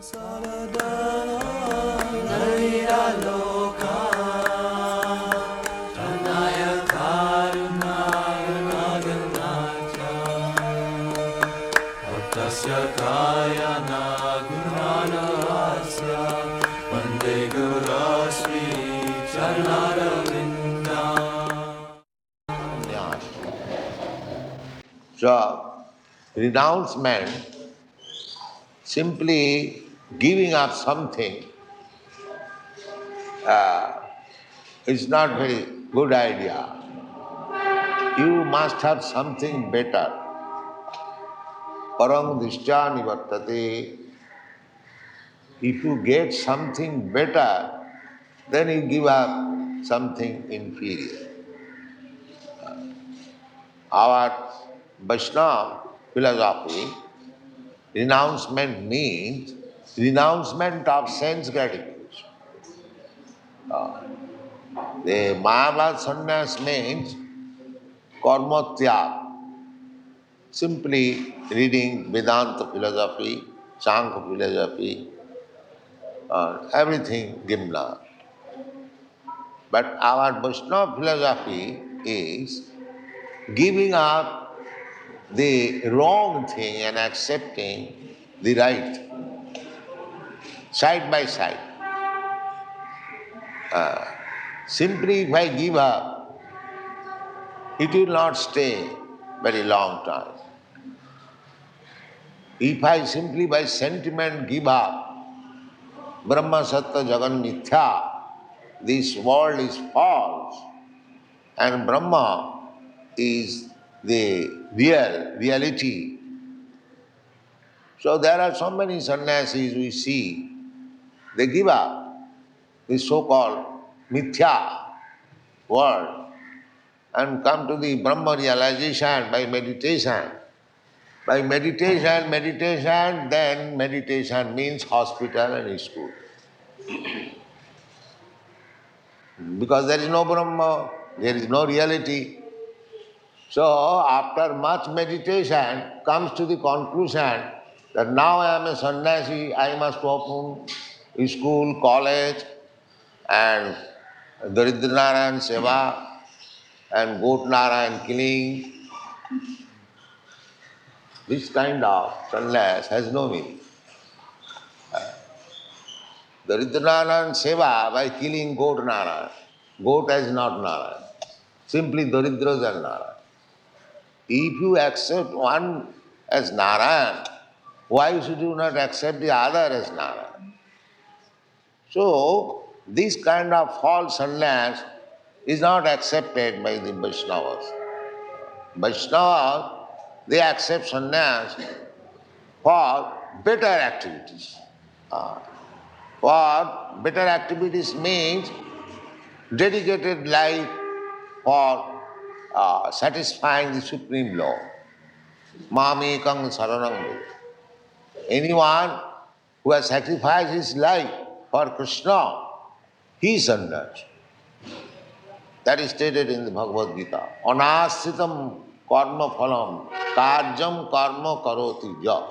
So, renouncement, simply giving up something, is not very good idea. You must have something better. Parang dishya nivartate. If you get something better, then you give up something inferior. Our Vaishnava philosophy, renouncement means renouncement of sense gratification. The Mayavad sannyas means karma tyag. Simply reading Vedanta philosophy, Sankhya philosophy, everything given up. But our Vaishnava philosophy is giving up the wrong thing and accepting the right, side by side. Simply if I give up, it will not stay very long time. If I simply by sentiment give up, Brahma Sattva Jagan Mithya, this world is false and Brahma is the reality. So there are so many sannyasis we see, they give up this so-called Mithya world and come to the Brahma realization by meditation. By meditation, then meditation means hospital and school. Because there is no Brahma, there is no reality. So after much meditation comes to the conclusion that now I am a sannyasi, I must open school, college and Daridra Narayan Seva and Goat Narayan killing. This kind of sannyas has no meaning. Daridra Narayan Seva by killing Goat Narayan. Goat is not Narayan. Simply Daridras are Narayan. If you accept one as Narayan, why should you not accept the other as Narayan? So, this kind of false sannyas is not accepted by the Vaishnavas. Vaishnavas, they accept sannyas for better activities. For better activities means dedicated life for satisfying the supreme law. Mamekang saranang bhuj. Anyone who has sacrificed his life for Krishna, he is sannyas. That is stated in the Bhagavad Gita. Anasritam karma phalam karjam karma karoti ja.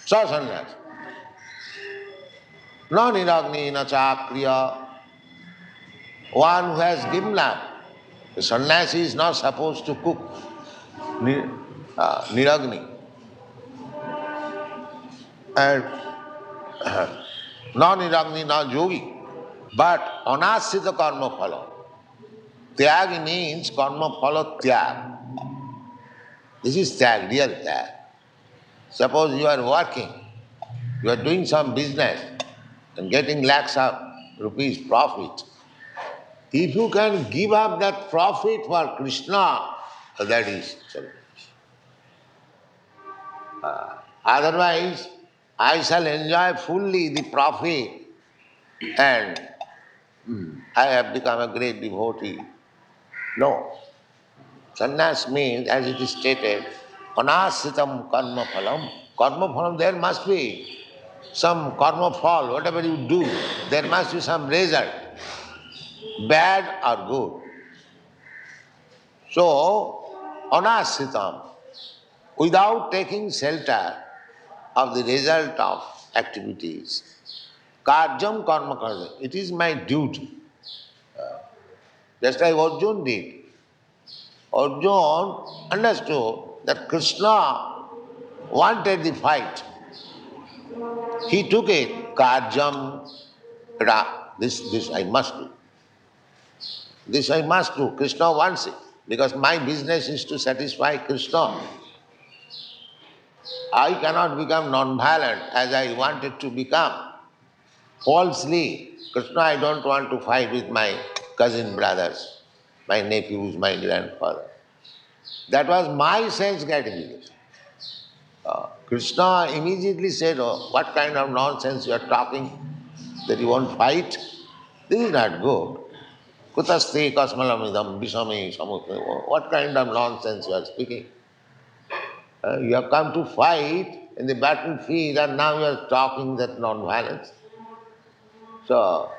Sa sannyas. Na niragni na chakriya. One who has given up. The sannyasi is not supposed to cook niragni. And na niragni na yogi. But anasrita karma phala. Tyag means karma phala tyag. This is tyag, real tyag. Suppose you are working, you are doing some business and getting lakhs of rupees profit. If you can give up that profit for Krishna, that is sannyas. Otherwise, I shall enjoy fully the profit and I have become a great devotee. No. Sannyas means, as it is stated, anasritam karma phalam. Karma phalam, there must be some karma phal, whatever you do, there must be some result, bad or good. So, anasritam, without taking shelter of the result of activities. Karjam karma karja. It is my duty. Just like Arjuna did. Arjuna understood that Krishna wanted the fight. He took it. Karjam, this I must do. This I must do. Krishna wants it. Because my business is to satisfy Krishna. I cannot become non-violent as I wanted to become. Falsely. Krishna, I don't want to fight with my cousin brothers, my nephews, my grandfather. That was my sense gratification. Krishna immediately said, oh, what kind of nonsense you are talking, that you won't fight? This is not good. Kutaste kasmalamidam visame samukhe. What kind of nonsense you are speaking? You have come to fight in the battlefield and now you are talking that non-violence. So,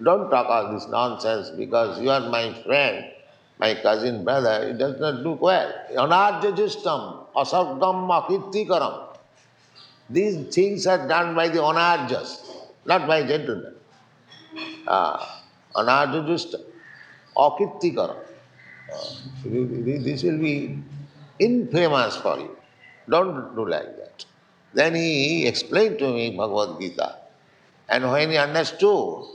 don't talk all this nonsense because you are my friend, my cousin brother. It does not look well. Anarjajistam, asargam akirtikaram. These things are done by the anarjas, not by gentlemen. Anarjajistam, akirtikaram. This will be infamous for you. Don't do like that. Then he explained to me Bhagavad Gita. And when he understood,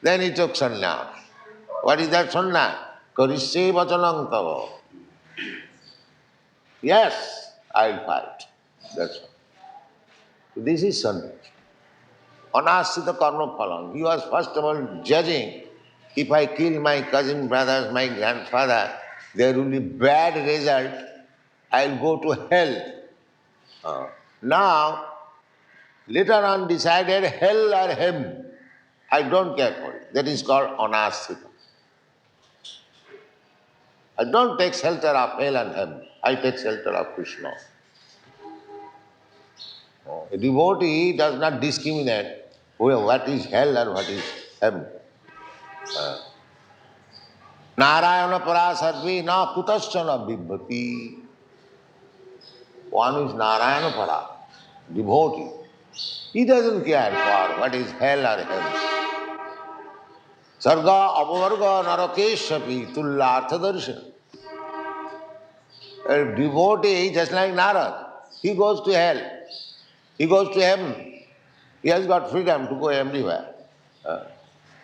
then he took sannyas. What is that sannyas? Karishe vachanam tava. Yes, I'll fight. That's all. So this is sannyas. Anasita karma phalam. He was first of all judging, if I kill my cousin brothers, my grandfather, there will be bad result. I'll go to hell. Now, later on decided hell or him. I don't care for it. That is called anasita. I don't take shelter of hell and him. I take shelter of Krishna. A devotee does not discriminate what is hell or what is heaven. Narayana parasarvi na kutaschana bibhati. One is Narayana para, devotee. He doesn't care for what is hell or heaven. Sarga apavarga narakeshapi tullartha darshan. A devotee, just like Narad, he goes to hell. He goes to heaven. He has got freedom to go everywhere.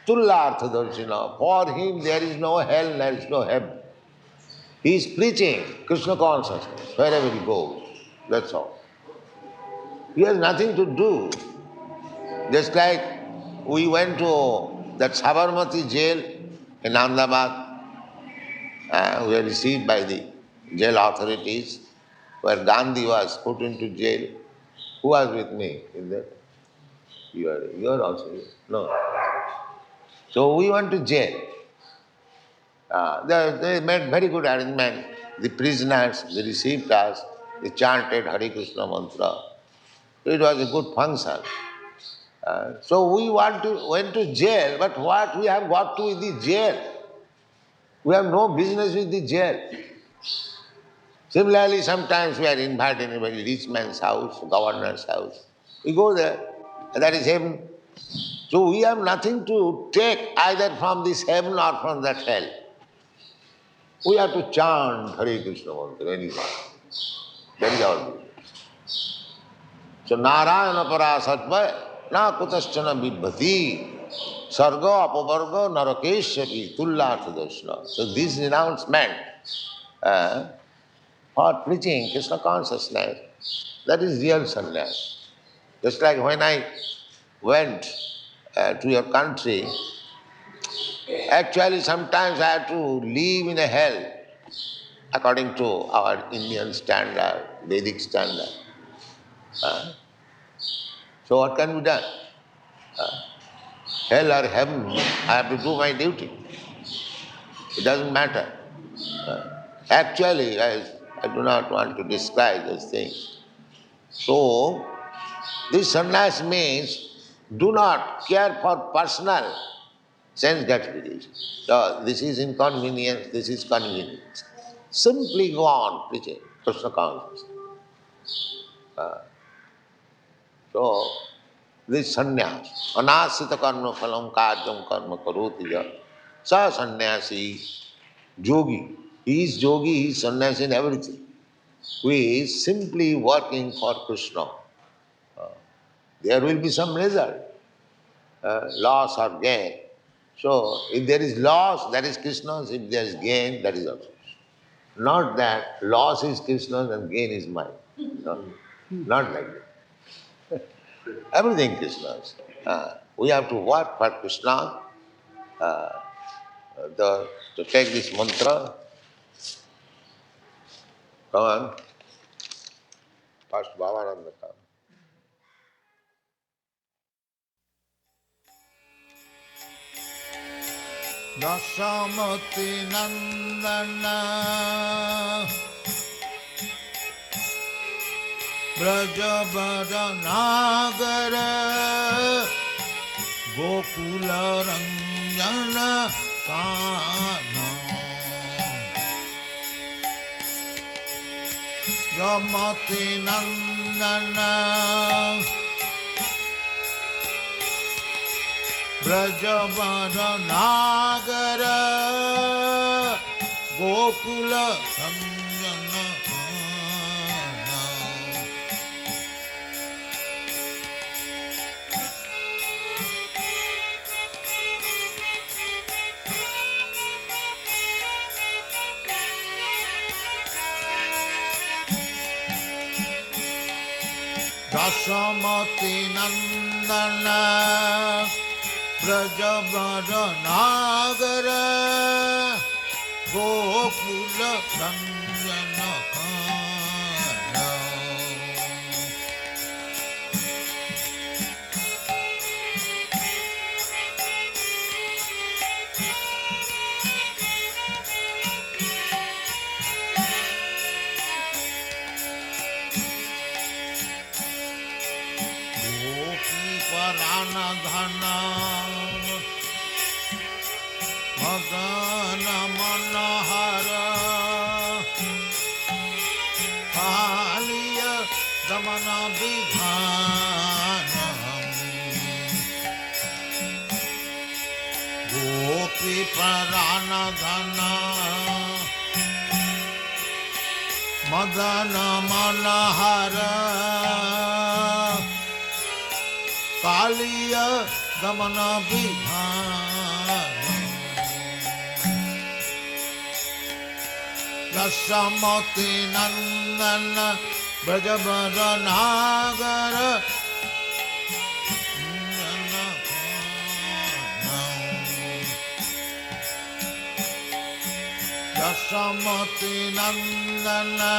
Tullartha darshana. For him there is no hell, there is no heaven. He is preaching Krishna consciousness wherever he goes. That's all. He has nothing to do. Just like we went to that Sabarmati jail in Ahmedabad, we were received by the jail authorities, where Gandhi was put into jail. Who was with me in that? You are also here? No. So we went to jail. They made very good arrangement. The prisoners, they received us, they chanted Hare Krishna mantra. It was a good function. So we went to jail, but what we have got to with the jail? We have no business with the jail. Similarly, sometimes we are invited in a very rich man's house, governor's house. We go there, and that is heaven. So we have nothing to take either from this heaven or from that hell. We have to chant Hare Krishna mantra anyhow. That is our business. So Narayana parasatva na kutaschana bibhati sarga apavarga narakeshapi tullartha darshana. So this renouncement for preaching Krishna consciousness, that is real sannyas. Just like when I went to your country, actually sometimes I have to live in a hell according to our Indian standard, Vedic standard. So what can be done? Hell or heaven, I have to do my duty. It doesn't matter. Actually, I do not want to describe those things. So, this sannyas means do not care for personal sense gratification. So, this is inconvenience, this is convenience. Simply go on preaching Krishna consciousness. So, this sannyas. Anasita karma phalam karyam karma karoti ja. Sa sannyasi yogi. He is yogi, he is sannyasi in everything. Who is simply working for Krishna. There will be some result, loss or gain. So if there is loss, that is Krishna's. If there is gain, that is also Krishna's. Not that loss is Krishna's and gain is mine. No, not like that. Everything Krishna's. We have to work for Krishna. To take this mantra, come on. First Bhavananda come. Dasamati Nandana Brajabada Nagara Gokula Ranjana Kana Yamati Nandana Brajavada Nagara Gokula Sanjana Dasamati Nandana Brajavada Nagara Gokula Sanjana Kana Gopi Parana Dhana Madana Manahara Kaliya Damana Vidhanam Gopi Parana Dhana Madana Manahara Kaliya Damana Vidhanam Dasamati Nandana Brajavada Nagara Dasamati Nandana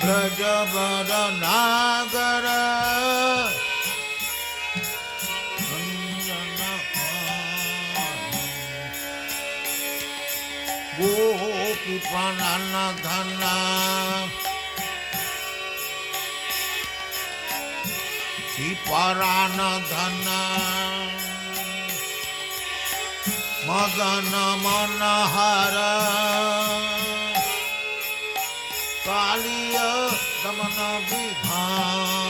Brajavada Nagara Gopi Parana Dhana Parana Dhana Madana Manahara Kaliya Damana Vidhana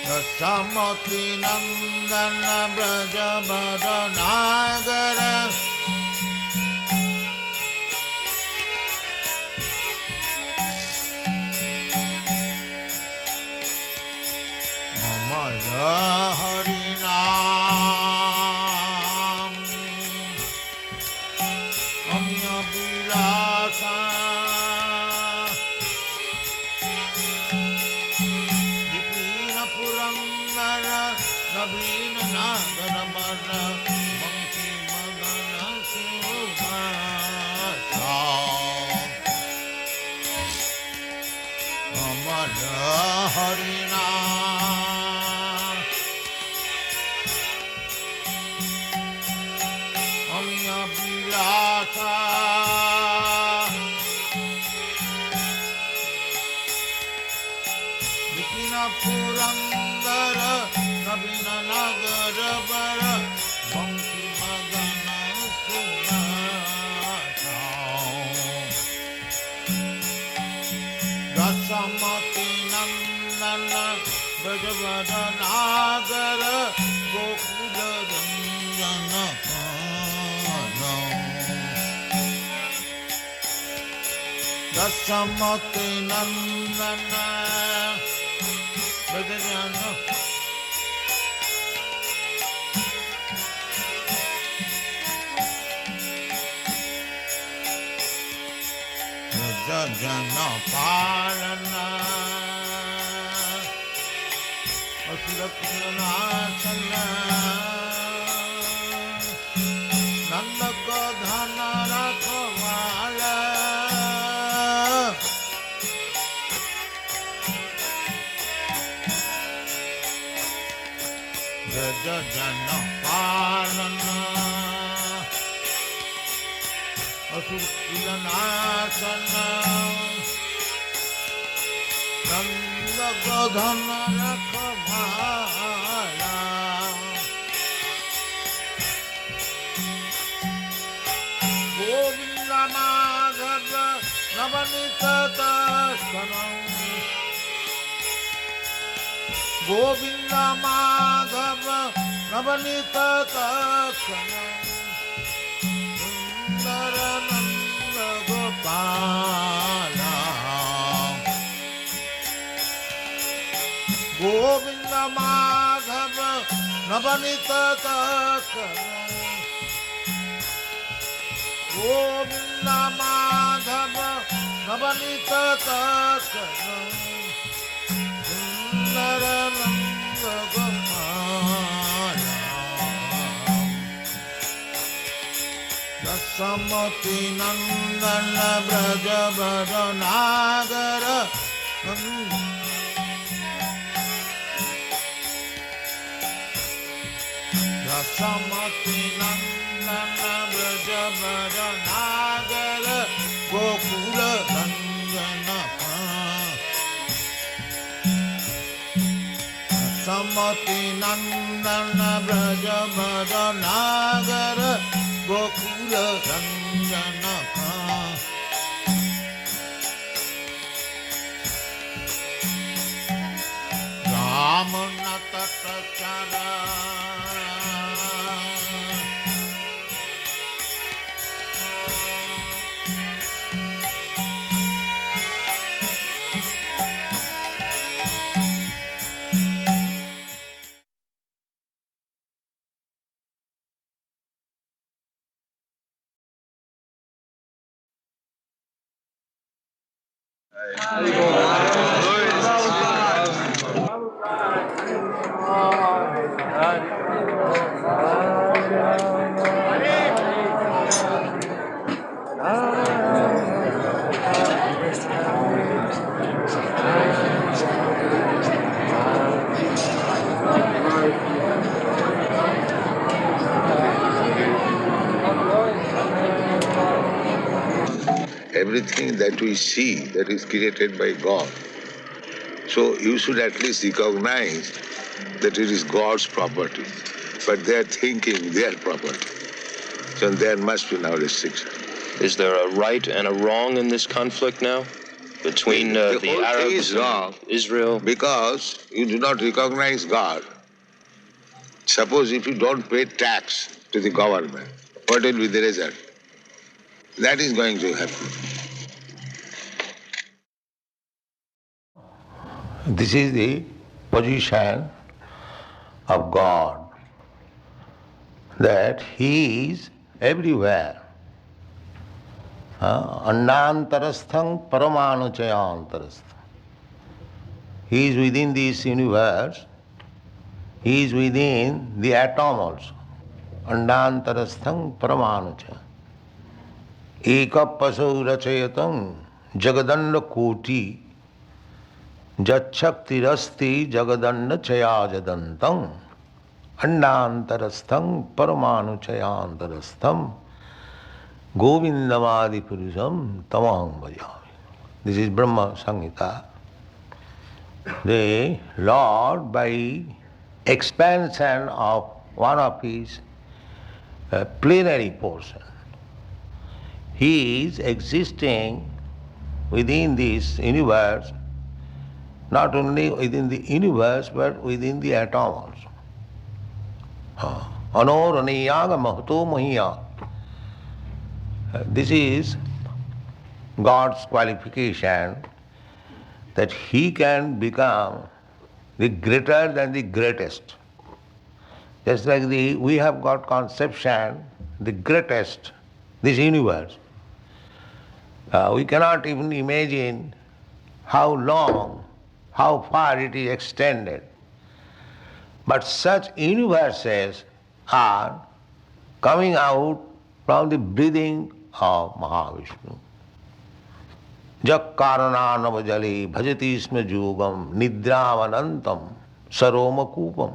Dasamati Nandana Brajavada Nagara Amara Harinam Amya Vilasa Dipina Purangara Nabina Nagara Mara Bangki Madana Subhasa Amara Harinam Amya Vilasa Dipina Purangara Nabina Nagara Bara Bangki Madana Subhasa Dasamati Nandana Brajavada Nagara Gokula Ranjana Pano Dasamati Nandana Brajavada Jana Parana Asurakunasana Nanda Gadhana Rakhamala Jana Parana Asurakunasana Nanda Gadhana Rakhamala Govinda Madhava Navanita Darshanam Govinda Madhava Navanita Darshanam Sundarananda Gopala Govinda Madhava Navanita Darshanam Govinda Madhava Navanita Darshanam Sundarananda Gopala Dasamati Nandana Brajavada Nagara Dasamati Nandana Brajavada Nagara Gokula Ranjana Dasamati Nandana Brajavada Nagara Gokula Ranjana Ramana Tatachara Everything that we see, that is created by God. So you should at least recognize that it is God's property. But they are thinking their property. So there must be now restriction. Is there a right and a wrong in this conflict now? Between the whole Arabs thing is wrong and Israel? because you do not recognize God. Suppose if you don't pay tax to the government, what will be the result? That is going to happen. This is the position of God, that He is everywhere. Annantarastham paramanuchayantarastham. He is within this universe. He is within the atom also. Annantarastham paramanucha. Ekapasau rachayatam jagadanda koti jachaktirasti jagadanda chayajadantam annantarastham paramanuchayantarastham govindamadi purusham tamaham bhajami. This is Brahma Samhita. The Lord, by expansion of one of his plenary portion, he is existing within this universe not only within the universe, but within the atom also. Anoraniyaga mahato mahiya. This is God's qualification, that He can become the greater than the greatest. Just like we have got conception, the greatest, this universe. We cannot even imagine how long, how far it is extended. But such universes are coming out from the breathing of Mahavishnu. Jak karananavajali bhajati isma jugam nidravanantam saroma kupam.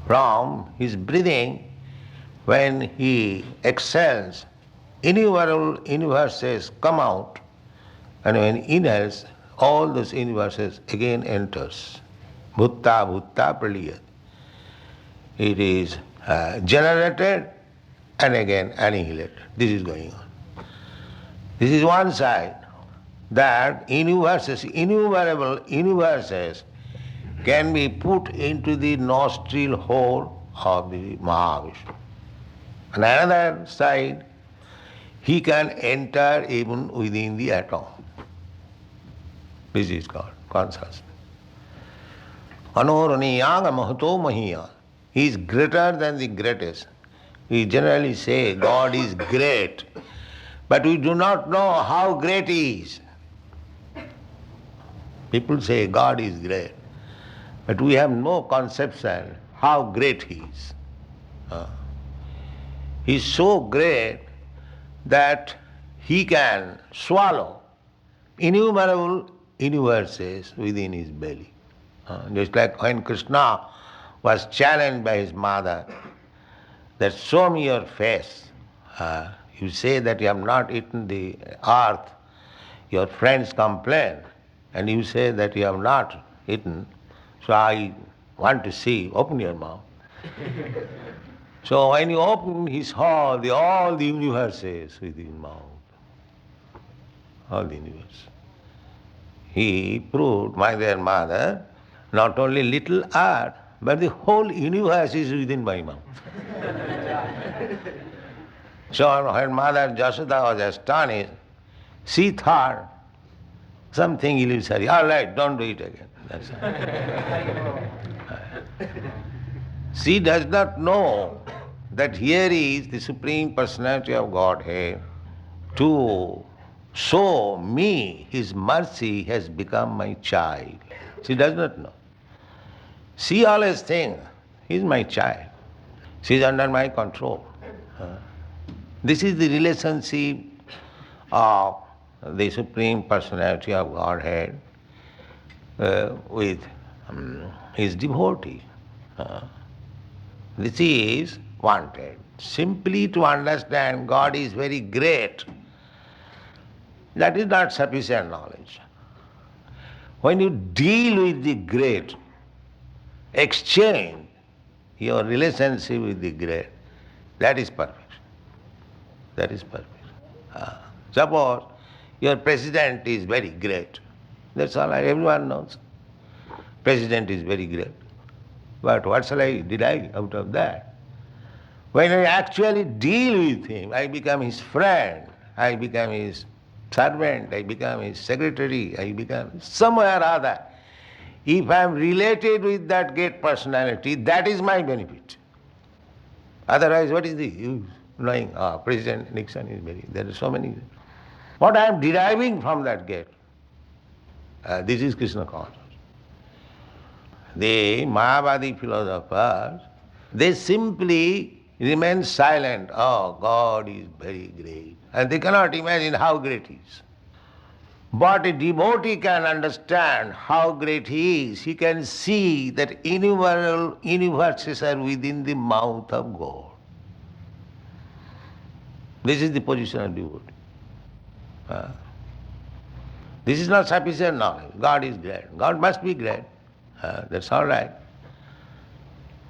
From his breathing, when he exhales, innumerable universes come out, and when he inhales, all those universes again enters. Bhutta bhutta praliyat. It is generated and again annihilated. This is going on. This is one side, that universes, innumerable universes can be put into the nostril hole of the Mahavishnu. On another side, he can enter even within the atom. This is called consciousness. Anoraniyaga mahato mahiya. He is greater than the greatest. We generally say God is great, but we do not know how great He is. People say God is great, but we have no conception how great He is. He is so great that He can swallow innumerable universes within His belly. Just like when Krishna was challenged by his mother, that show me your face. You say that you have not eaten the earth, your friends complain, and you say that you have not eaten, so I want to see, open your mouth. So when you open, he saw all the universes within his mouth. All the universe. He proved, my dear mother, not only little earth, but the whole universe is within my mouth. So when Mother Jashoda was astonished, she thought something illusory. All right, don't do it again. That's all. She does not know that here is the Supreme Personality of Godhead to show me His mercy has become my child. She does not know. She always thinks, he is my child. She is under my control. This is the relationship of the Supreme Personality of Godhead with His devotee. This is wanted. Simply to understand God is very great, that is not sufficient knowledge. When you deal with the great, exchange your relationship with the great, that is perfect. That is perfect. Suppose your president is very great. That's all right, everyone knows. President is very great. But what shall I derive out of that? When I actually deal with him, I become his friend, I become his servant, I become his secretary, I become somewhere or other. If I am related with that great personality, that is my benefit. Otherwise, what is the use? Knowing, President Nixon is very, there are so many. What I am deriving from that gate, this is Krishna consciousness. The Mayavadi philosophers, they simply remain silent. Oh, God is very great. And they cannot imagine how great He is. But a devotee can understand how great He is. He can see that innumerable universes are within the mouth of God. This is the position of devotee. This is not sufficient knowledge. God is great. God must be great. That's all right.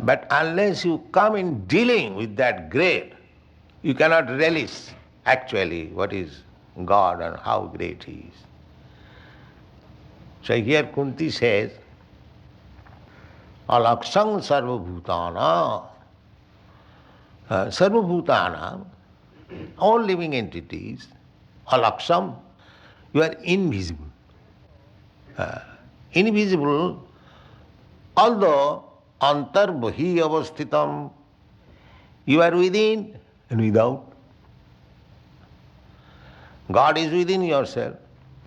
But unless you come in dealing with that great, you cannot relish actually what is God and how great He is. So here Kunti says, Alaksang sarvabhutana. Sarvabhutana, all living entities, alaksam, you are invisible. Invisible, although antarbhi avasthitam, you are within and without. God is within yourself.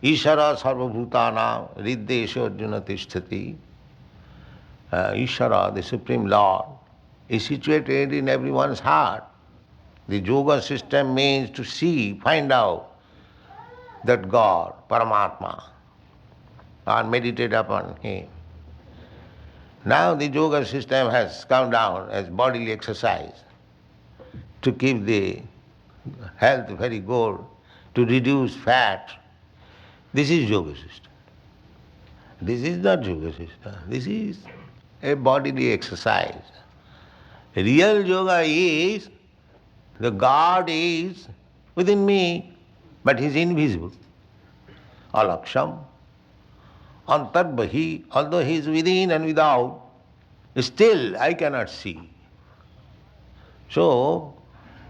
Ishara sarvabhutana riddesha arjuna tisthati. Ishara, the Supreme Lord, is situated in everyone's heart. The yoga system means to see, find out that God, Paramatma, and meditate upon Him. Now the yoga system has come down as bodily exercise to keep the health very good, to reduce fat. This is yoga system. This is not yoga system. This is a bodily exercise. Real yoga is the God is within me, but He is invisible. Alaksham. Antarbhi, although He is within and without, still I cannot see. So,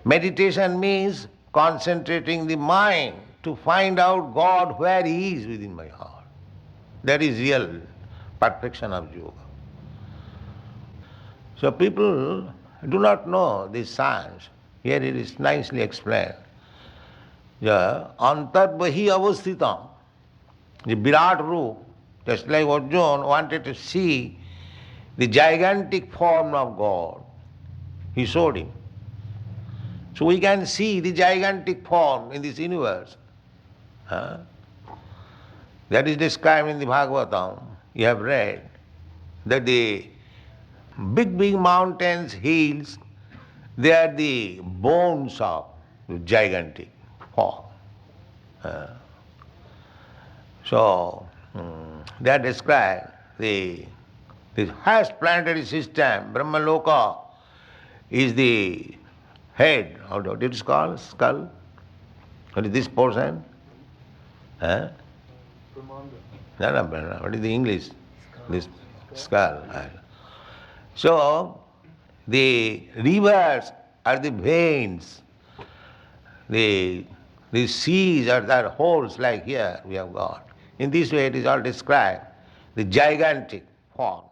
meditation means concentrating the mind to find out God where He is within my heart. That is real perfection of yoga. So people do not know this science. Here it is nicely explained. Antarbhi avasthitam, the Virat Roop, just like Arjuna wanted to see the gigantic form of God, he showed him. So we can see the gigantic form in this universe. Huh? That is described in the Bhagavatam. You have read that the big mountains, hills, they are the bones of the gigantic form. So they are described. The highest planetary system, Brahmaloka, is the head. How do it is called? Skull. What is this portion? Huh? No, what is the English? This skull. So the rivers are the veins. The seas are the holes like here we have got. In this way it is all described, the gigantic form.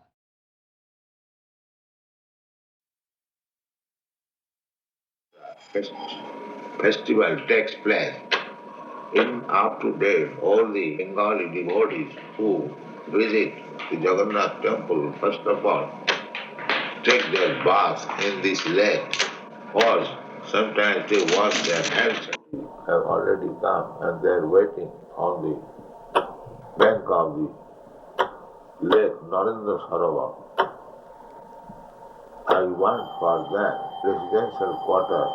Festival takes place. In up to date, all the Bengali devotees who visit the Jagannath temple, first of all, take their bath in this lake, or sometimes they wash their hands. Have already come and they are waiting on the bank of the lake Narendra Sarovar. I want for that residential quarter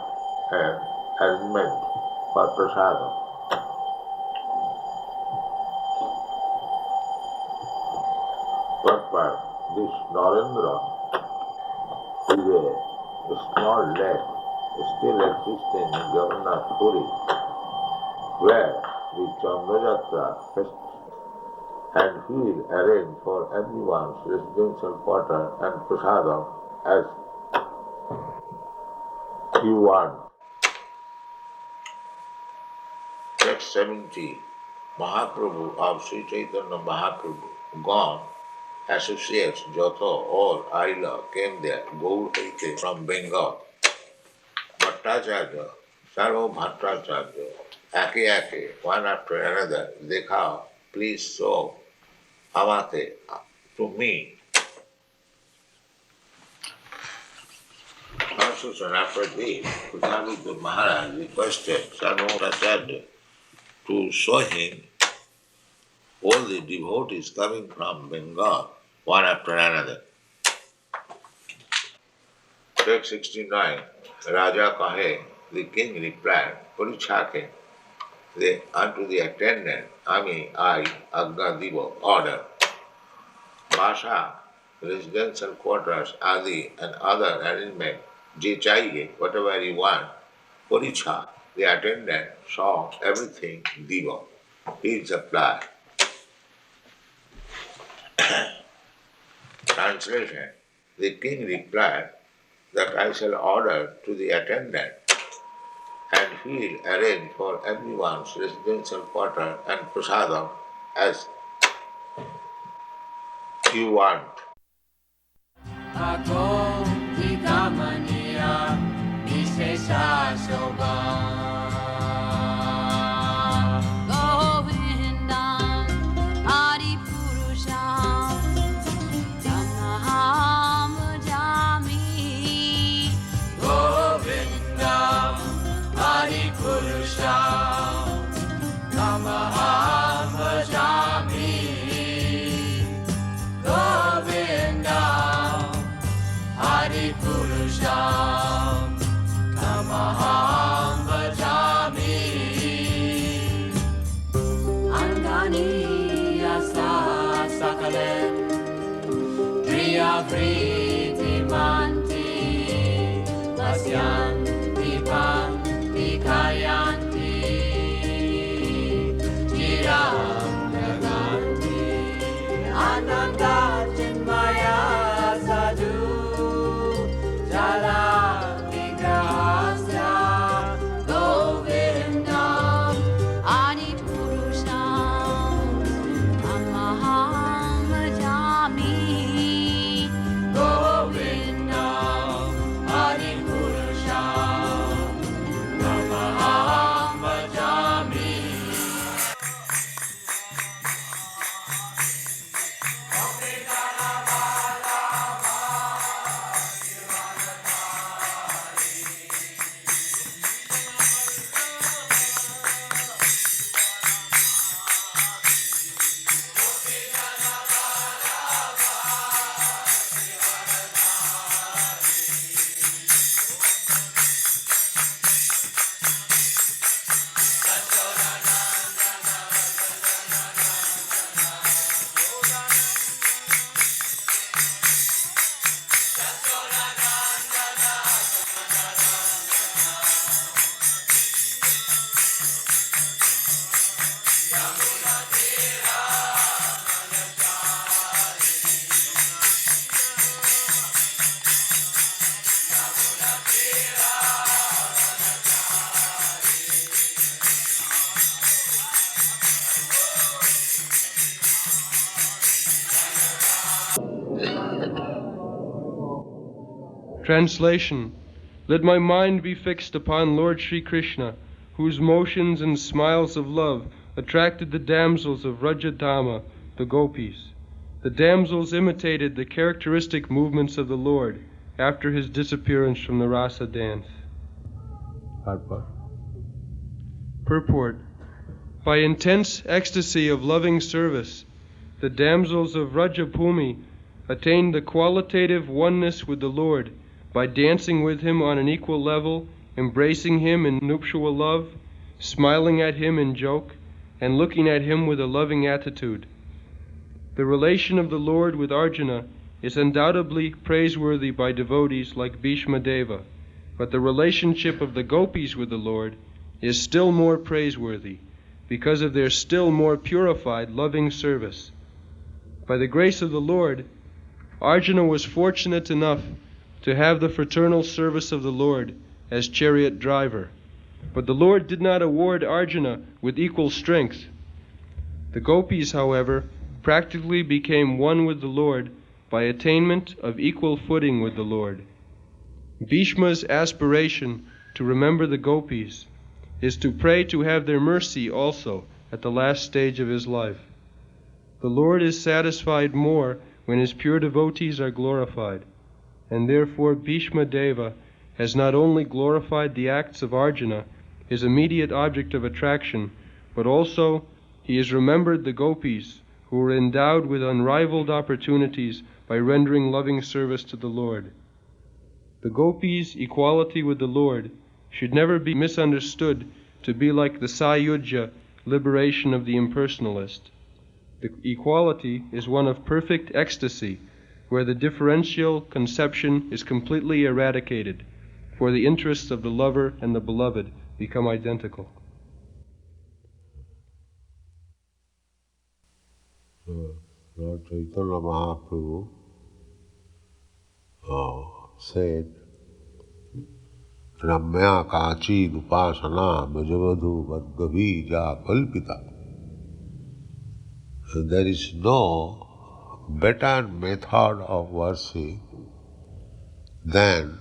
and arrangement for prasadam. But this Narendra is a small lake still existing in Jagannath Puri, where the Chandra fest, and he will arrange for everyone's residential quarter and prasadam as you want. Text 70, Mahaprabhu of Sri Chaitanya Mahaprabhu, gone, associates Jotho or Aila came there, Gaur Haite from Bengal. Bhattacharya, Sarva Bhattacharya, Ake, one after another, Dekha, please show Amate to me. Also, soon after this, Kutabudda Maharaj requested Sarva Bhattacharya to show him all the devotees coming from Bengal, one after another. Text 69, Raja Kahe, the king replied, Parichake, unto the attendant, I, Agna Diva, order. Basha, residential quarters, Adi, and other arrangement, Je Chaiye, whatever you want. Paricha, the attendant, saw everything Diva. He supplied. Translation. The king replied that I shall order to the attendant and he will arrange for everyone's residential quarter and prasadam as you want. Ako di kamaniya Vishesha Shobha Govindam Adi Purusham Tamaham Bhajami Govindam Adi Purusham Tamaham Bhajami Govindam Adi Purusham Tamaham Bhajami Angani Asa Sakalen Priya Priti Manti Vasyanti Panti Kayanti Chiram Naganti Ananda Chinmaya Sadhu Jala Vigrahasya Govindam Adi Purusham Tamaham Bhajami Govindam Adi Purusham Tamaham Bhajami Translation. Let my mind be fixed upon Lord Sri Krishna, whose motions and smiles of love attracted the damsels of Rajadama, the gopis. The damsels imitated the characteristic movements of the Lord after his disappearance from the rasa dance. Purport. By intense ecstasy of loving service, the damsels of Rajabhumi attained the qualitative oneness with the Lord by dancing with him on an equal level, embracing him in nuptial love, smiling at him in joke, and looking at him with a loving attitude. The relation of the Lord with Arjuna is undoubtedly praiseworthy by devotees like Bhishma Deva, but the relationship of the gopis with the Lord is still more praiseworthy because of their still more purified loving service. By the grace of the Lord, Arjuna was fortunate enough to have the fraternal service of the Lord as chariot driver, but the Lord did not award Arjuna with equal strength. The gopis, however, practically became one with the Lord by attainment of equal footing with the Lord. Bhishma's aspiration to remember the gopis is to pray to have their mercy also at the last stage of his life. The Lord is satisfied more when his pure devotees are glorified, and therefore Bhishma Deva has not only glorified the acts of Arjuna, his immediate object of attraction, but also he has remembered the gopis who were endowed with unrivaled opportunities by rendering loving service to the Lord. The gopis' equality with the Lord should never be misunderstood to be like the Sayujya liberation of the impersonalist. The equality is one of perfect ecstasy, where the differential conception is completely eradicated, for the interests of the lover and the beloved become identical. Lord Chaitanya Mahaprabhu said, Ramya Kachi Dupasana Bhajavadhu Vadgavija Kalpita. There is no better method of worship than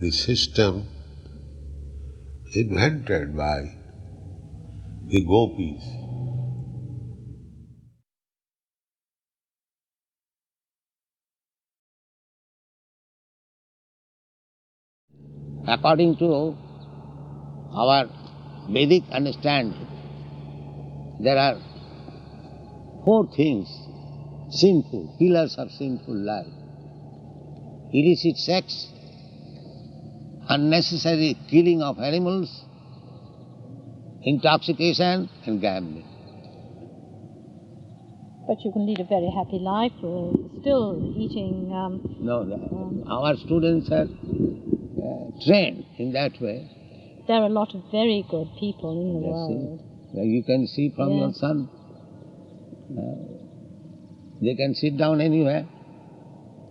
the system invented by the gopis. According to our Vedic understanding, there are 4 things sinful, pillars of sinful life: illicit sex, unnecessary killing of animals, intoxication and gambling. But you can lead a very happy life, still eating... Our students are trained in that way. There are a lot of very good people in the world. You can see from your son. They can sit down anywhere.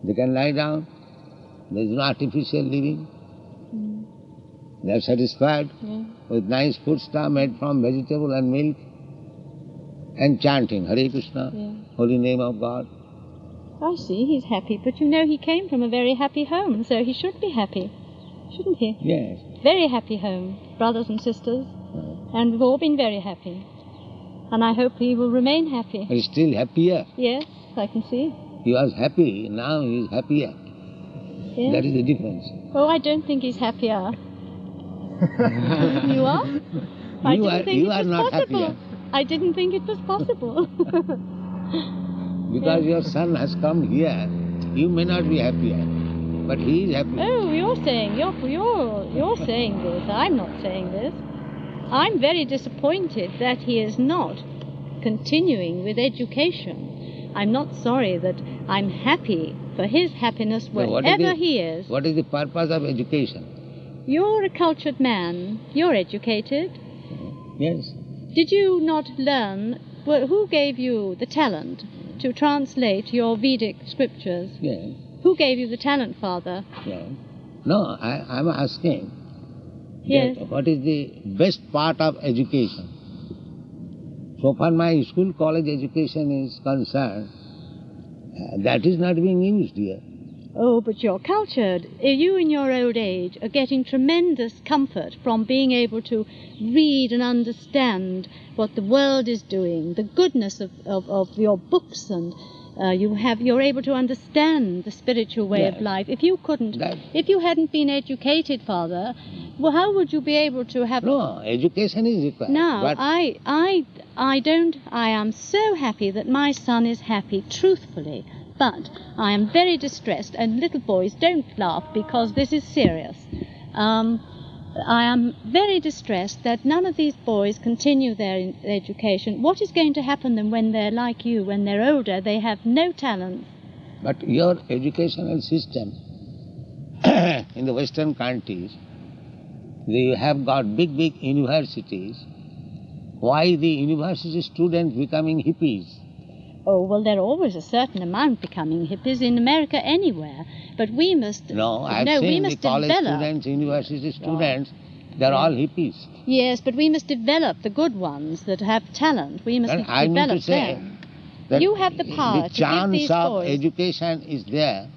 They can lie down. There is no artificial living. They are satisfied with nice food stuff made from vegetable and milk, and chanting Hare Krishna, holy name of God. I see, he's happy, but you know he came from a very happy home, so he should be happy, shouldn't he? Yes. Very happy home, brothers and sisters, and we've all been very happy. And I hope he will remain happy. He's still happier. Yes, I can see. He was happy, now he is happier. Yes. That is the difference. Oh, I don't think he's happier. You are? You are not happier. I didn't think it was possible. Because your son has come here, you may not be happier, but he is happy. Oh, you're saying this. I'm not saying this. I'm very disappointed that he is not continuing with education. I'm not sorry that I'm happy for his happiness wherever he is. What is the purpose of education? You're a cultured man. You're educated. Yes. Did you not learn, who gave you the talent to translate your Vedic scriptures? Yes. Who gave you the talent, Father? Yes. No, I'm asking. Yes. What is the best part of education? So far my school, college education is concerned, that is not being used here. Oh, but you're cultured. You in your old age are getting tremendous comfort from being able to read and understand what the world is doing, the goodness of your books, and you're able to understand the spiritual way of life. If you hadn't been educated, Father, well, how would you be able to have... No, education is required. No, but I am so happy that my son is happy, truthfully. But I am very distressed, and little boys, don't laugh because this is serious. I am very distressed that none of these boys continue their education. What is going to happen then when they're like you, when they're older, they have no talent? But your educational system in the Western countries, they have got big universities. Why the university students becoming hippies? Oh, well, there are always a certain amount becoming hippies in America anywhere, but we must... I've seen the college students, university students, they're all hippies. Yes, but we must develop the good ones that have talent. We must develop I mean to say them. that you have the power the chance to give these of boys... education is there.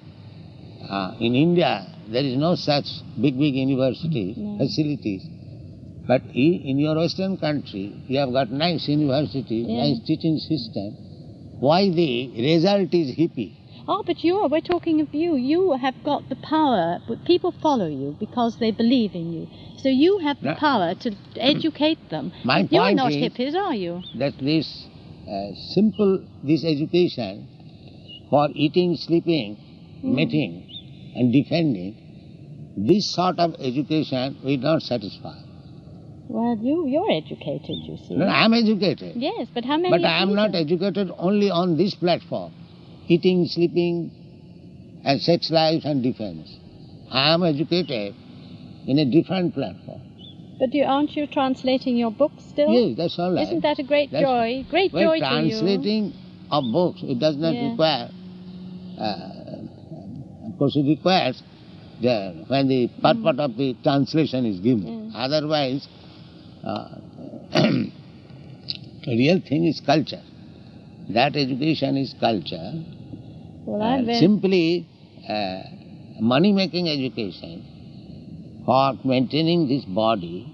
In India, there is no such big university facilities. But in your Western country, you have got nice university, nice teaching system. Why the result is hippie? Oh, but we're talking of you. You have got the power. People follow you because they believe in you. So you have the power to educate them. My You're point not is hippies, are you? that this this education for eating, sleeping, mating and defending, this sort of education will not satisfy. Well, you're educated, you see. No, I am educated. Yes, but how many... But I am not educated only on this platform. Eating, sleeping, and sex life and defense. I am educated in a different platform. But aren't you translating your book still? Yes, that's all right. Isn't that a great joy? Great joy to you. Translating of books. It does not Yeah. require. Of course, it requires when the purport of the translation is given. Otherwise, real thing is culture. That education is culture. Well, I read. Simply money-making education for maintaining this body,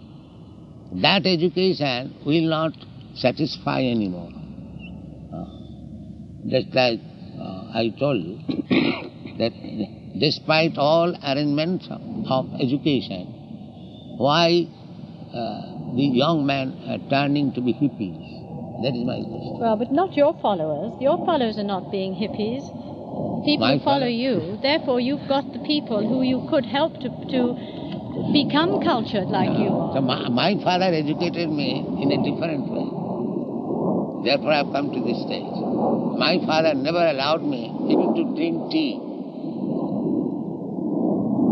that education will not satisfy anymore. Just like I told you, that despite all arrangements of education, why the young men are turning to be hippies? That is my question. Well, but not your followers. Your followers are not being hippies. People My who follow follow- you. Therefore, you've got the people who you could help to become cultured like you So are. my father educated me in a different way. Therefore, I have come to this stage. My father never allowed me even to drink tea.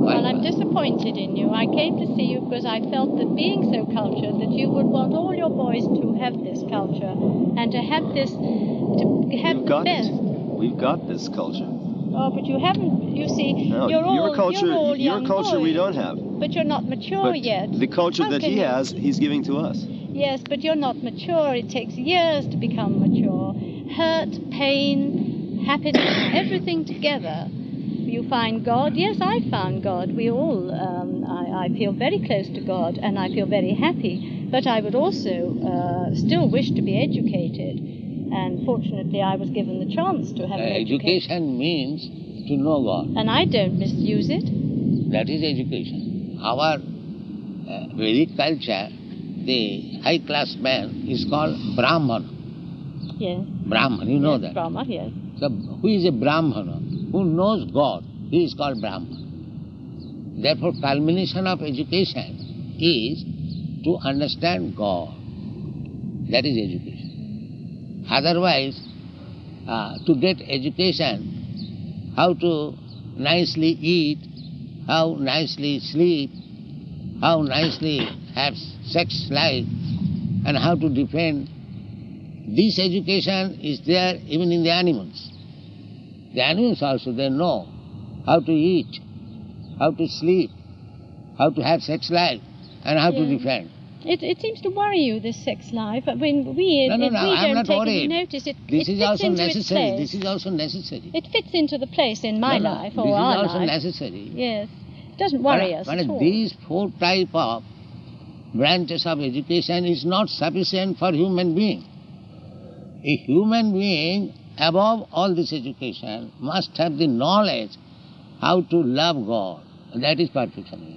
Well, I'm disappointed in you. I came to see you because I felt that being so cultured, that you would want all your boys to have this culture and to have this, to have We've the got best. it. We've got this culture. Oh, but you haven't. You see, No, you're all your culture, you're all your young culture we boys. don't have. But you're not mature But yet. the culture How that can he you- has, he's giving to us. Yes, but you're not mature. It takes years to become mature. Hurt, pain, happiness, everything together. You find God. Yes, I found God. We all, I feel very close to God and I feel very happy. But I would also still wish to be educated. And fortunately, I was given the chance to have an education. Education means to know God. And I don't misuse it. That is education. Our Vedic culture, the high class man is called Brahman. Yes. Brahman, you know Yes, that. Brahma, yes. So who is a Brahmana? Who knows God? He is called Brahman. Therefore, culmination of education is to understand God. That is education. Otherwise, to get education, how to nicely eat, how nicely sleep, how nicely have sex life, and how to defend, this education is there even in the animals. The animals also, they know how to eat, how to sleep, how to have sex life, and how to Yeah. defend. It seems to worry you, this sex life. I mean, we No, if we I'm don't not take worried. any notice, it This is fits also into necessary. its place. This is also necessary. It fits into the place in my No, life this or is our also life. necessary. Yes. It doesn't worry us at all. These four type of branches of education is not sufficient for human being. A human being, above all this education, must have the knowledge how to love God. That is perfection.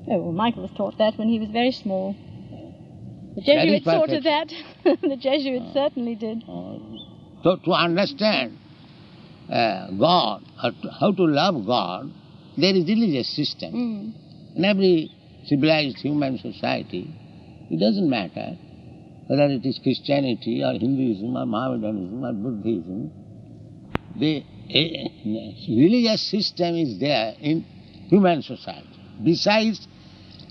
Oh, well, Michael was taught that when he was very small. The That is Jesuits taught perfect. that. The Jesuits certainly did. So to understand God, or how to love God, there is religious system. In every civilized human society, it doesn't matter whether it is Christianity or Hinduism or Mohammedanism or Buddhism, the religious system is there in human society, besides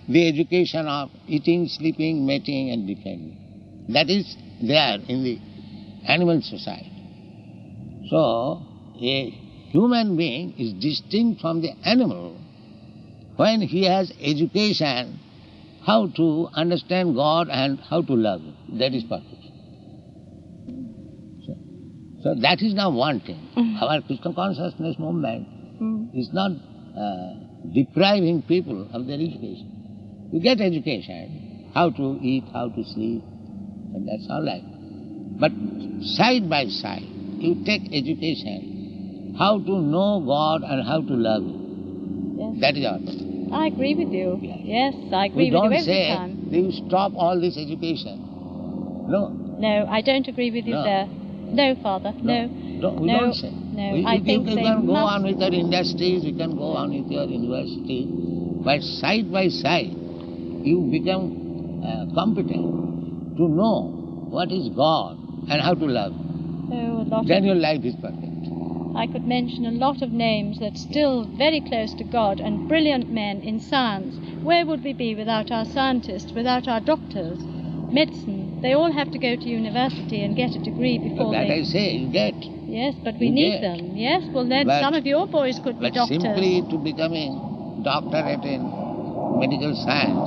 the education of eating, sleeping, mating and defending. That is there in the animal society. So, a human being is distinct from the animal when he has education how to understand God and how to love Him. That is perfect. So that is now one thing. Our Krishna consciousness movement is not depriving people of their education. You get education, how to eat, how to sleep, and that's all right. But side by side, you take education, how to know God and how to love Him. Yes. That is our. I agree with you. Yeah. Yes, I agree We with you don't every say time. you stop all this education. No. No, I don't agree with you No. there. No, Father, no. We No, don't say. no, You, I you, think you they can go must- on with your industries, you can go on with your university, but side by side, you become competent to know what is God and how to love. Oh, a lot Then of, your life is perfect. I could mention a lot of names that's still very close to God and brilliant men in science. Where would we be without our scientists, without our doctors? Medicine, They all have to go to university and get a degree before That they... I say, you get. Yes, but we You need get. them. Yes, well then But- some of your boys could be But doctors. simply to becoming doctorate in medical science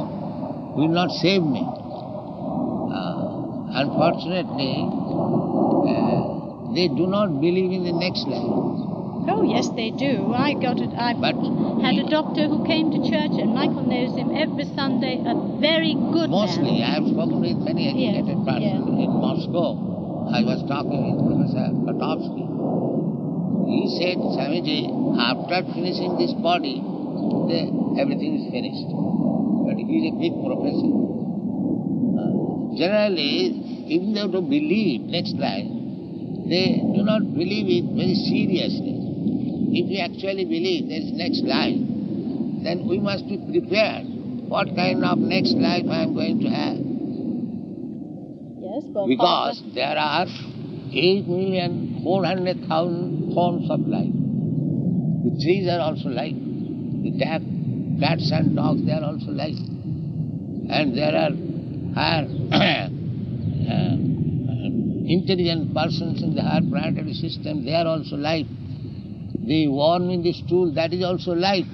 will not save me. Unfortunately, they do not believe in the next life. Oh yes, they do. I've But had a doctor who came to church, and Michael knows him every Sunday. A very good mostly, man. I have spoken with many educated Yes, persons yes. in Moscow. I was talking with Professor Patovsky. He said, Swamiji, after finishing this body, everything is finished. But he is a big professor. Generally, even though to believe next life, they do not believe it very seriously. If we actually believe there is next life, then we must be prepared what kind of next life I am going to have. Yes, well, Because there are 8,400,000 forms of life. The trees are also life. The cats and dogs, they are also life. And there are intelligent persons in the higher planetary system, they are also life. The worm in the stool, that is also life.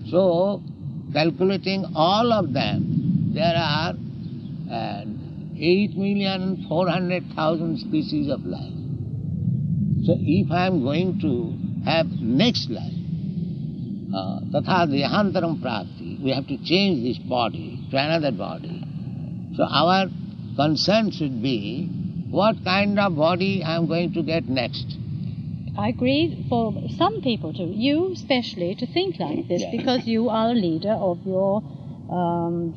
So, calculating all of them, there are 8,400,000 species of life. So, if I am going to have next life, tatha dehantaram prapti, we have to change this body to another body. So, our concern should be what kind of body I am going to get next. I agree for some people to, you especially, to think like this, Yeah. because you are a leader of your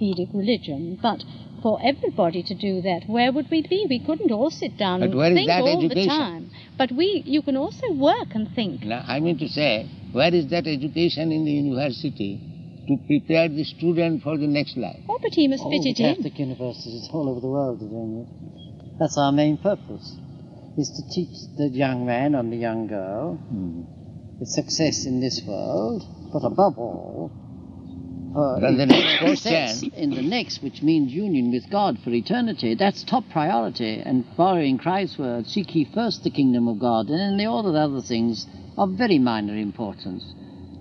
Vedic religion. But for everybody to do that, where would we be? We couldn't all sit down But and where is think that all education? the time. But you can also work and think. Now, I mean to say, where is that education in the university to prepare the student for the next life? Oh, but he must All fit the it in. Catholic universities all over the world are doing it. That's our main purpose, is to teach the young man and the young girl the success in this world, but above all, Then the next success question, in the next, which means union with God for eternity. That's top priority. And borrowing Christ's words, seek ye first the kingdom of God, and then all the other things of very minor importance.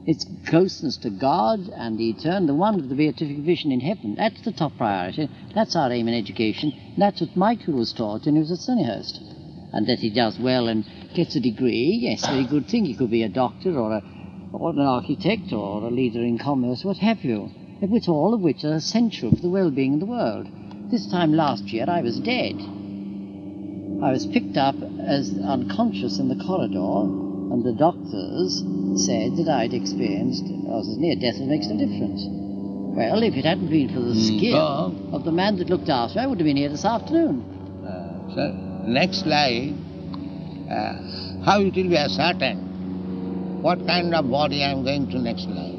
It's closeness to God and the eternal, the one of the beatific vision in heaven. That's the top priority. That's our aim in education. That's what Michael was taught when he was at Sunnyhurst. And that he does well and gets a degree, yes, very good thing. He could be a doctor or an architect or a leader in commerce, what have you. Which all of which are essential for the well-being of the world. This time last year I was dead. I was picked up as unconscious in the corridor, and the doctors said that I'd experienced, I was as near death as makes no difference. Well, if it hadn't been for the skill of the man that looked after me, I would have been here this afternoon. so next life, how it will be ascertained? What kind of body I am going to next life?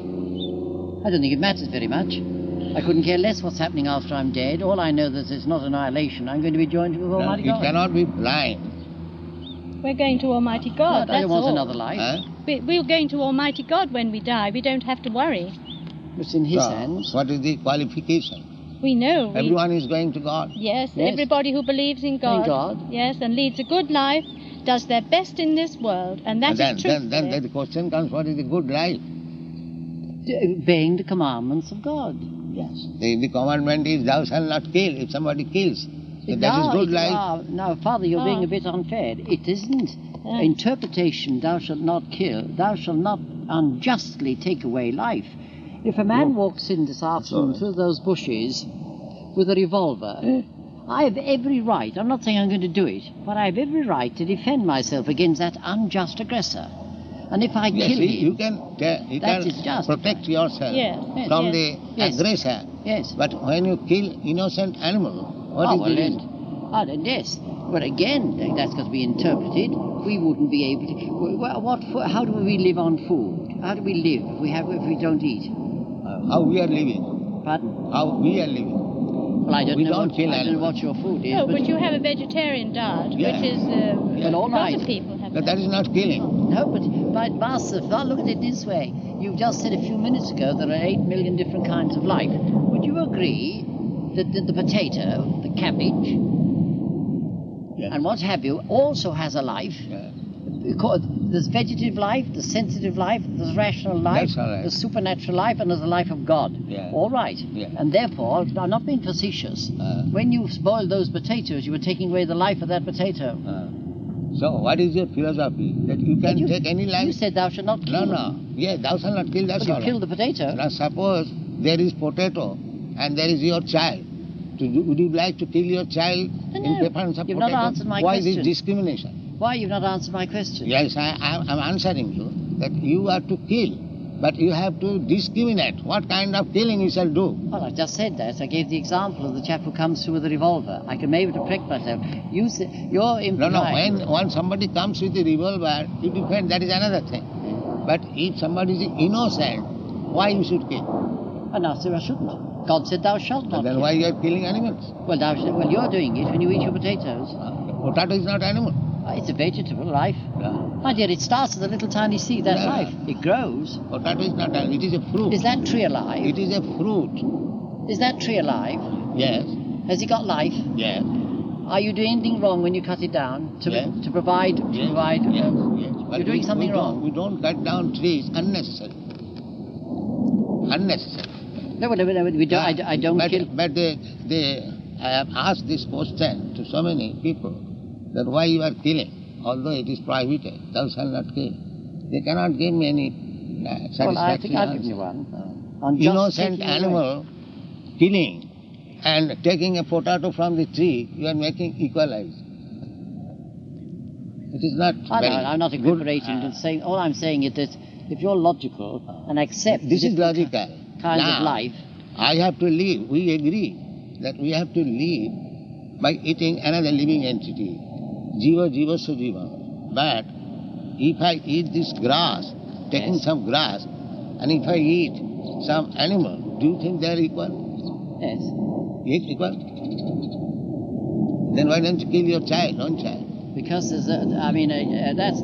I don't think it matters very much. I couldn't care less what's happening after I'm dead. All I know is it's not annihilation. I'm going to be joined with Almighty You God. cannot be blind. We're going to Almighty God, But I that's don't want all. another life. We're going to Almighty God when we die. We don't have to worry. It's in His So, hands. what is the qualification? We know. Everyone is going to God. Yes, Yes. everybody who believes in God. God. Yes, and leads a good life, does their best in this world, and that And is then truthfully. the question comes, what is the good life? Obeying the commandments of God. Yes. The commandment is thou shalt not kill. If somebody kills, so that is good life. Now, Father, you're being a bit unfair. It isn't. Interpretation, thou shalt not kill. Thou shalt not unjustly take away life. If a man walks in this afternoon through those bushes with a revolver, I have every right, I'm not saying I'm going to do it, but I have every right to defend myself against that unjust aggressor. And if I Yes, kill him, you can is just protect yourself Yes, from yes. the Yes. aggressor. yes. But when you kill innocent animal, what is the reason? Then yes. But again, that's got to be interpreted. We wouldn't be able to. How do we live on food? How do we live if we don't eat? How we are living? Pardon? How we are living? Well, I don't We know. don't kill I don't know animals. what your food is. No, but you have a vegetarian diet, Yeah. which is Well, all a lot right. of people have But that is not killing. No, but Master, look at it this way. You just said a few minutes ago there are 8 million different kinds of life. Would you agree that the potato, the cabbage, Yes. and what have you also has a life. Yes. Because there's vegetative life, there's sensitive life, there's rational life, That's all right. there's supernatural life, and there's the life of God. Yeah. All right. Yeah. And therefore, I'm not being facetious. When you boiled those potatoes, you were taking away the life of that potato. So what is your philosophy? That you can take any life? You said thou shalt not kill. No. Yeah, thou shalt not kill, that's But all. you killed the potato. Now suppose there is potato and there is your child. Would you like to kill your child in preference of You've potato? not answered my Why question. this discrimination? Why you've not answered my question? Yes, I'm answering you that you are to kill, but you have to discriminate what kind of killing you shall do. Well, I just said that. I gave the example of the chap who comes through with a revolver. I can maybe protect myself. You're implying... No, when somebody comes with a revolver to defend, that is another thing. But if somebody is innocent, why you should kill? And now, sir, I shouldn't. God said thou shalt not Then kill. why you are killing animals? Well, you're doing it when you eat your potatoes. Potato is not animal. It's a vegetable life. My dear, it starts as a little tiny seed, that's life. It grows. Potato is not animal, it is a fruit. Is that tree alive? It is a fruit. Is that tree alive? Yes. Has it got life? Yes. Are you doing anything wrong when you cut it down to provide? Yes. You're doing something wrong. We don't cut down trees unnecessarily. Unnecessary. No, we don't. I don't kill. But I have asked this question to so many people that why you are killing, although it is prohibited, thou shalt not kill. They cannot give me any satisfaction. Well, I think I've given you one. Innocent animal killing and taking a potato from the tree, you are making equalize. It is not I'm not equiparating and saying. All I'm saying is that if you're logical and accept this is logical kind of life, I have to live. We agree that we have to live by eating another living entity. Jiva, jiva, so jiva. But if I eat this grass, taking some grass, and if I eat some animal, do you think they are equal? Yes. Equal? Then why don't you kill your child, own child? Because there's that's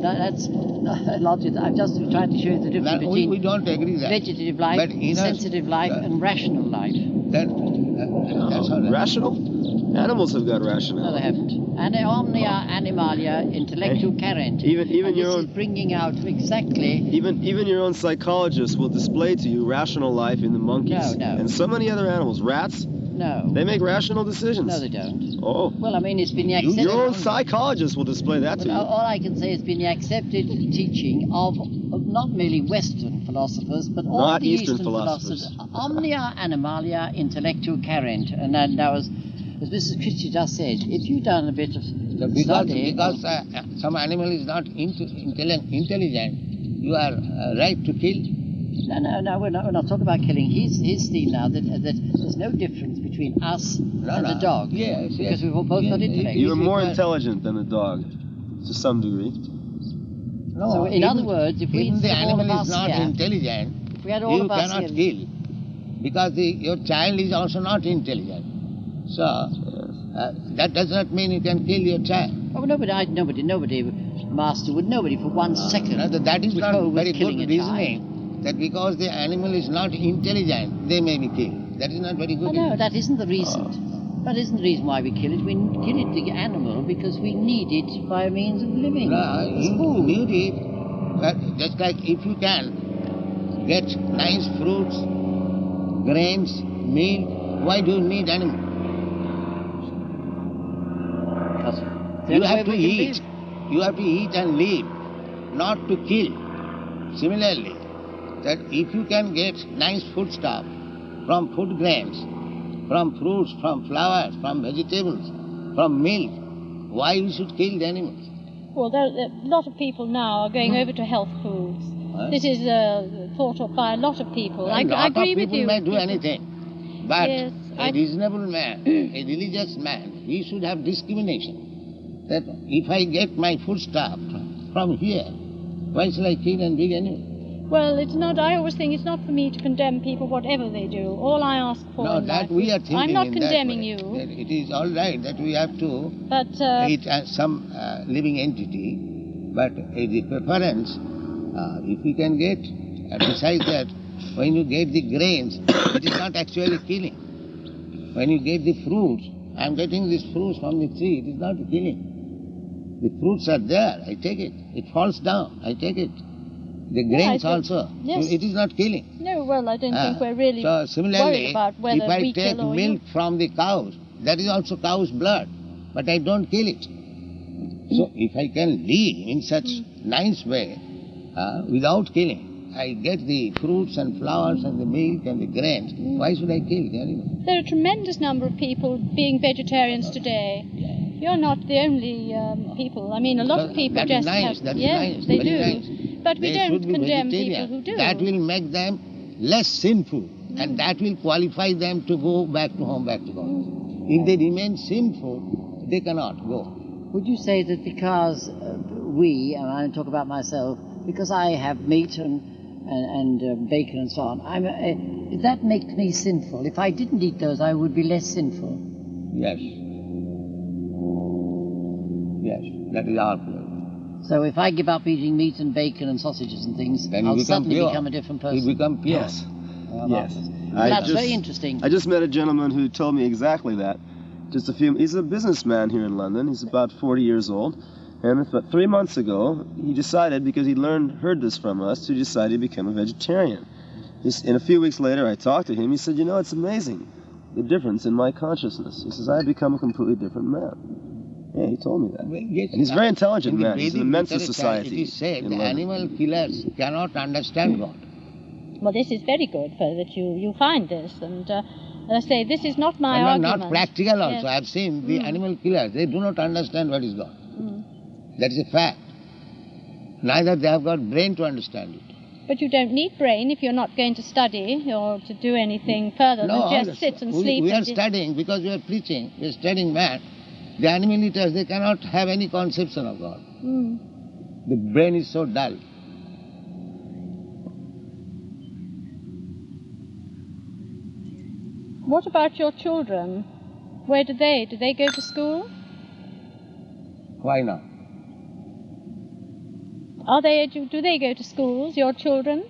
logic. I've just tried to show you the difference between we don't agree that. Vegetative life, sensitive life, and rational life. That's all right. Rational? Animals have got rationale. No, they haven't. Omnia animalia intellectu carent. Even your this own is bringing out exactly. even your own psychologist will display to you rational life in the monkeys and so many other animals. Rats. No. They make rational decisions. No, they don't. Oh. Well, I mean, it's been the accepted... Your own psychologist will display that to you. All I can say is it's been the accepted teaching of not merely Western philosophers, but all Not the Eastern philosophers. Omnia animalia intellectu carent. And then that was, as Mrs. Christie just said, if you've done a bit of study... Because some animal is not intelligent, you are right to kill. No, we're not talking about killing. His theme now that there's no difference between us and the dog. Yes. Because we've both got intellect. You're more intelligent than the dog, to some degree. No, so in other words, if we the all animal of is us not here, intelligent, if we had all you of us cannot here, kill. Because your child is also not intelligent. So that does not mean you can kill your child. Oh, nobody, Master, would nobody for 1 second. That is not very good reasoning. Child. That because the animal is not intelligent, they may be killed. That is not very good. No, that isn't the reason. That isn't the reason why we kill it. We kill it, the animal, because we need it by means of living. You need it. But just like if you can get nice fruits, grains, meat, why do you need animal? You have to eat. You have to eat and live, not to kill. Similarly, that if you can get nice food stuff from food grains, from fruits, from flowers, from vegetables, from milk, why you should kill the animals? Well, a lot of people now are going over to health foods. This is thought of by a lot of people. I agree with you. People may do anything, but yes, a reasonable man, a religious man, he should have discrimination. That if I get my food stuff from here, why shall I kill and big animal? Well, it's not. I always think it's not for me to condemn people, whatever they do. All I ask for in life we are thinking. I'm not in condemning that way. you. It is all right that we have to eat some living entity, but the preference, if we can get, besides that, when you get the grains, it is not actually killing. When you get the fruits, I am getting these fruits from the tree, it is not killing. The fruits are there, I take it. It falls down, I take it. The grains also. Yes. It is not killing. No, well, I don't think we're really So similarly, worried about whether if I we take kill or milk from the cows, that is also cow's blood, but I don't kill it. So if I can live in such nice way, without killing, I get the fruits and flowers and the milk and the grains, why should I kill the animal? There are a tremendous number of people being vegetarians today. You're not the only people. I mean, a lot of people that just is nice, have... that is yes, nice, they very do. nice. But we They don't should be condemn vegetarian. people who do. That will make them less sinful, and that will qualify them to go back to home, back to God. If they remain sinful, they cannot go. Would you say that because we, and I talk about myself, because I have meat and bacon and so on, that makes me sinful. If I didn't eat those, I would be less sinful. Yes. Yes, that is our place. So if I give up eating meat and bacon and sausages and things, Then I'll you become suddenly pure. become a different person. You become pure. Yes. Well, Yes. That's very interesting. I just met a gentleman who told me exactly that. He's a businessman here in London. He's about 40 years old. And about 3 months ago, he decided, because he heard this from us, to decide to become a vegetarian. And a few weeks later, I talked to him. He said, it's amazing, the difference in my consciousness. He says, I've become a completely different man. Yeah, he told me that. Yes, and he's a very intelligent in the man. He's in the Vedic Mensa literature, Society. It is said in the London. animal killers cannot understand God. Well, this is very good that you find this. And as I say, this is not my And argument. not practical also. Yes. I have seen the animal killers. They do not understand what is God. That is a fact. Neither they have got brain to understand it. But you don't need brain if you're not going to study or to do anything further than just sit and sleep. We are studying because we are preaching. We are studying man. The animal eaters, they cannot have any conception of God. The brain is so dull. What about your children? Where do they? Do they go to school? Why not? Do they go to schools, your children?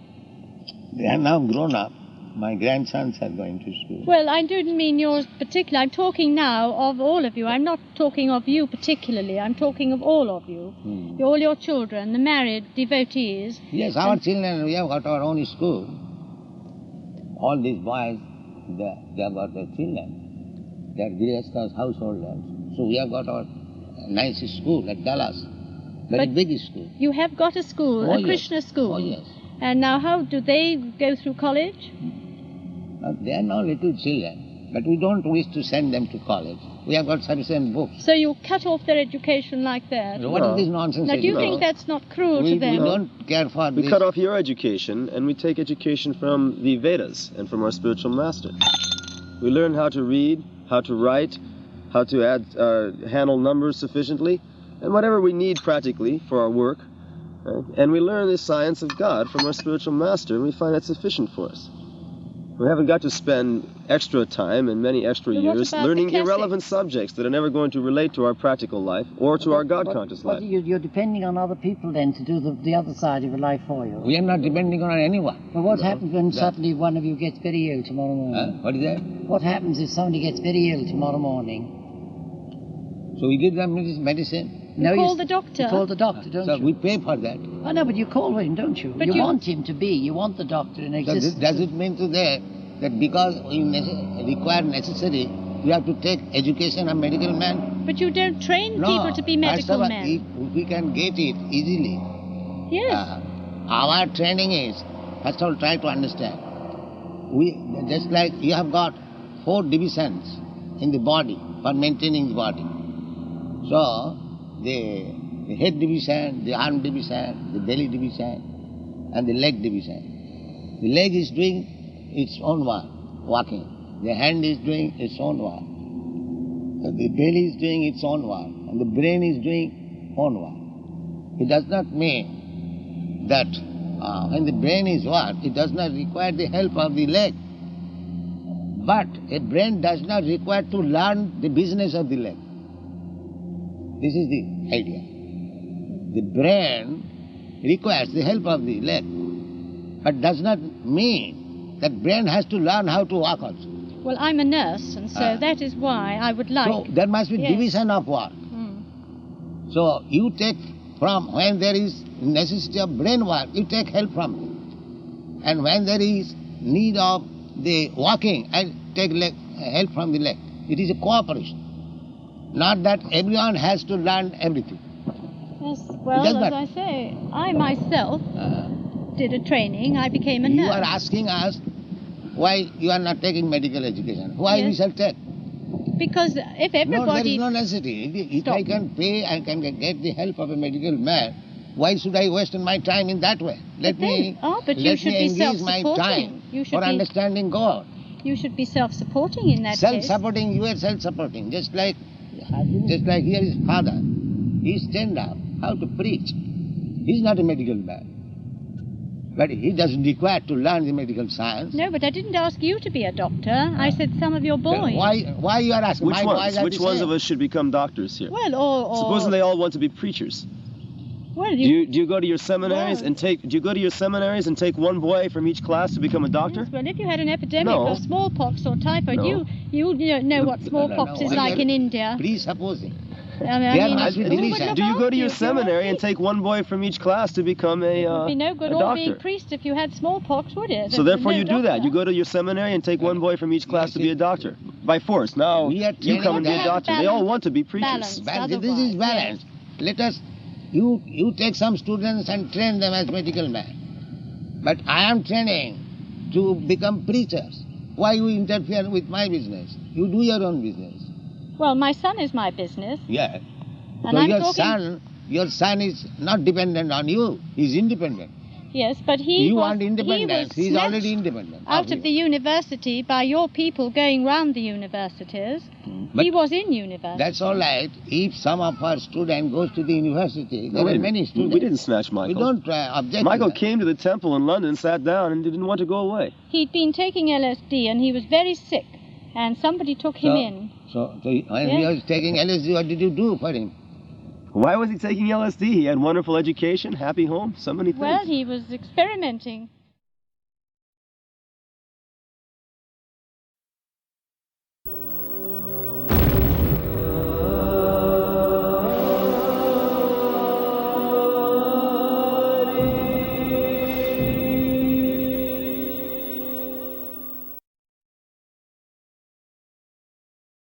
They are now grown up. My grandsons are going to school. Well, I don't mean yours particularly. I'm talking now of all of you. I'm not talking of you particularly. I'm talking of all of you. All your children, the married devotees. Yes, our children, we have got our own school. All these boys, they have got their children. They are Grihasthas, householders. So we have got our nice school at Dallas. Very big school. You have got a school, a Krishna school. Oh, yes. And now how do they go through college? They are now little children, but we don't wish to send them to college. We have got sufficient books. So you cut off their education like that? What is this nonsense? Now, do you think that's not cruel to them? We don't care for We this. cut off your education, and we take education from the Vedas and from our spiritual master. We learn how to read, how to write, how to handle numbers sufficiently, and whatever we need practically for our work. Right? And we learn the science of God from our spiritual master, and we find that sufficient for us. We haven't got to spend extra time and many extra years learning irrelevant subjects that are never going to relate to our practical life or to our God-conscious life. You're depending on other people then to do the other side of your life for you. We are not depending on anyone. Well, what happens when suddenly one of you gets very ill tomorrow morning? What is that? What happens if somebody gets very ill tomorrow morning? So we give them medicine. You call the doctor. You call the doctor, don't you? So we pay for that. I know, but you call him, don't you? But you want him to be. You want the doctor in existence. So does it mean today that because we require necessary, we have to take education of medical man? But you don't train people to be medical men. If we can get it easily. Yes. Our training is, first of all, try to understand. Just like you have got 4 divisions in the body for maintaining the body. So, the head division, the arm division, the belly division, and the leg division. The leg is doing its own work, walking. The hand is doing its own work. The belly is doing its own work, and the brain is doing own work. It does not mean that when the brain is work, it does not require the help of the leg. But a brain does not require to learn the business of the leg. This is the idea. The brain requires the help of the leg, but does not mean that brain has to learn how to walk also. Well, I'm a nurse, and so that is why I would like... So there must be division of work. So you take from, when there is necessity of brain work, you take help from him. And when there is need of the walking, I take help from the leg. It is a cooperation. Not that everyone has to learn everything. Yes, well, as I say, I myself did a training. I became a nurse. You are asking us why you are not taking medical education. Why we shall take? Because if everybody... No, there is no necessity. If I can pay and can get the help of a medical man, why should I waste my time in that way? Let me engage my time for understanding God. You should be self-supporting in that case. Self-supporting, you are self-supporting. Just like here is father. He stand up how to preach. He's not a medical man. But he doesn't require to learn the medical science. No, but I didn't ask you to be a doctor. I said some of your boys. Why you are asking? Which ones? Which ones of us should become doctors here? Well, or supposing they all want to be preachers. Well, do you go to your seminaries and take? Do you go to your seminaries and take one boy from each class to become a doctor? Yes, well, if you had an epidemic of smallpox or typhoid, you know what smallpox is like in India. Presupposing. Do you go to your seminary and take one boy from each class to become a doctor? It would be no good all being priest if you had smallpox, would it? So therefore you do that. You go to your seminary and take one boy from each class to be a doctor. By force. Now you come and be a doctor. They all want to be preachers. This is balance. Let us... You take some students and train them as medical men. But I am training to become preachers. Why you interfere with my business? You do your own business. Well, my son is my business. Yeah. And so your son is not dependent on you. He's independent. Yes, but you want independence. He's already independent. Out of the university by your people going round the universities. But he was in university. That's all right. If some of our student goes to the university, there are many students. We didn't snatch Michael. We don't object. Michael came to the temple in London, sat down, and didn't want to go away. He'd been taking LSD and he was very sick, and somebody took him in. So when he was taking LSD, what did you do for him? Why was he taking LSD? He had wonderful education, happy home, so many things. Well, he was experimenting.